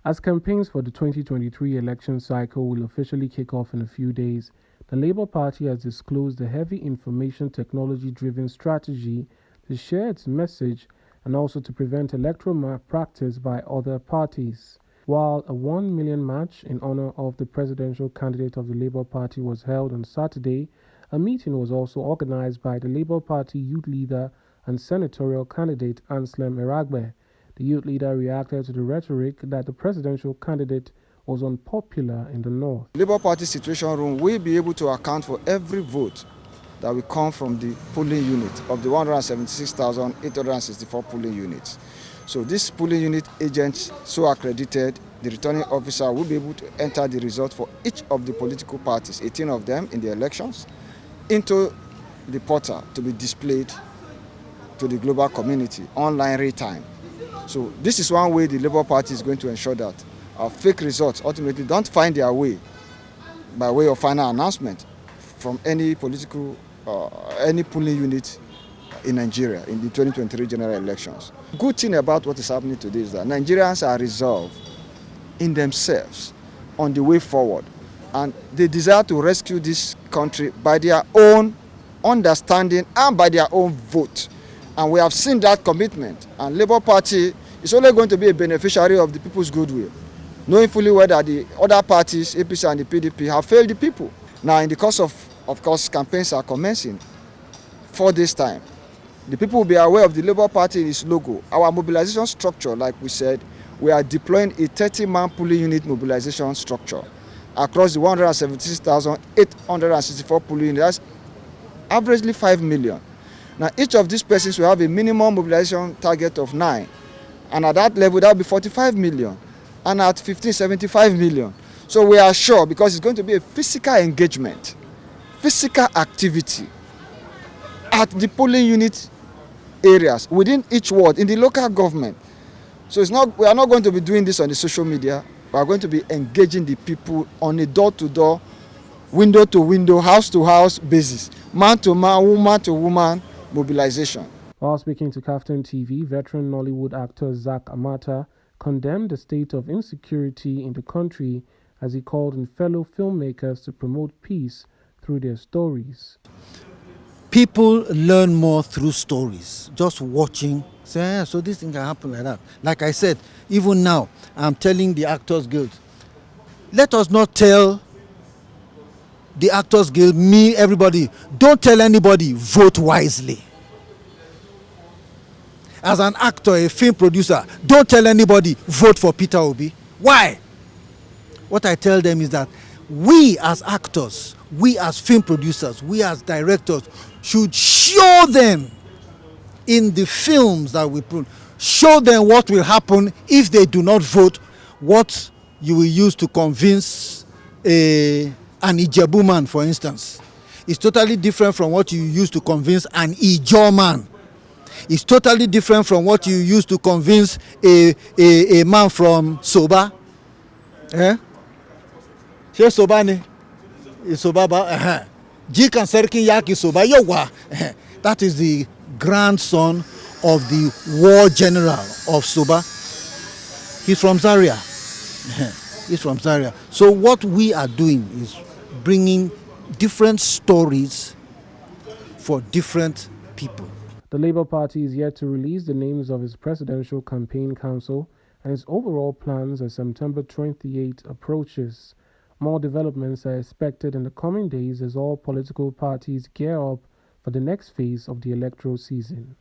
As campaigns for the 2023 election cycle will officially kick off in a few days, the Labour Party has disclosed a heavy information technology-driven strategy to share its message and also to prevent electoral malpractice by other parties. While a 1 million march in honor of the presidential candidate of the Labour Party was held on Saturday, a meeting was also organized by the Labour Party youth leader and senatorial candidate Anslem Eragbe. The youth leader reacted to the rhetoric that the presidential candidate was unpopular in the north. Labour Party situation room will be able to account for every vote that will come from the polling unit of the 176,864 polling units. So this polling unit agents, so accredited, the returning officer will be able to enter the result for each of the political parties, 18 of them in the elections, into the portal to be displayed to the global community, online real time. So this is one way the Labour Party is going to ensure that our fake results ultimately don't find their way by way of final announcement from any political, any polling unit in Nigeria in the 2023 general elections. Good thing about what is happening today is that Nigerians are resolved in themselves on the way forward, and they desire to rescue this country by their own understanding and by their own vote. And we have seen that commitment, and Labour Party is only going to be a beneficiary of the people's goodwill, knowing fully well that the other parties, APC and the PDP, have failed the people. Now, in the course of course, campaigns are commencing for this time. The people will be aware of the Labour Party and its logo. Our mobilization structure, like we said, we are deploying a 30-man polling unit mobilization structure across the 176,864 polling units. That's averagely 5 million. Now, each of these persons will have a minimum mobilization target of 9. And at that level, that will be 45 million. And at 15, 75 million. So we are sure, because it's going to be a physical engagement, physical activity at the polling unit areas, within each ward, in the local government. So we are not going to be doing this on the social media. We are going to be engaging the people on a door-to-door, window-to-window, house-to-house basis, man-to-man, woman-to-woman mobilization. While speaking to Kaftan TV, veteran Nollywood actor Zach Amata condemned the state of insecurity in the country as he called on fellow filmmakers to promote peace through their stories. People learn more through stories, just watching, say, so this thing can happen like that. Like I said, even now, I'm telling the Actors Guild, let us not tell the Actors Guild, me, everybody, don't tell anybody, vote wisely. As an actor, a film producer, don't tell anybody, vote for Peter Obi. Why? What I tell them is that we as actors, we as film producers, we as directors should show them in the films that we produce, show them what will happen if they do not vote, what you will use to convince an Ijebu man, for instance. It's totally different from what you use to convince an Ijaw man. It's totally different from what you use to convince a man from Soba. Eh? Soba ne? Soba ba? Jikan Serkin Yaki Soba Yowa. That is the grandson of the war general of Soba. He's from Zaria. He's from Zaria. So what we are doing is bringing different stories for different people. The Labour Party is yet to release the names of its presidential campaign council and its overall plans as September 28 approaches. More developments are expected in the coming days as all political parties gear up for the next phase of the electoral season.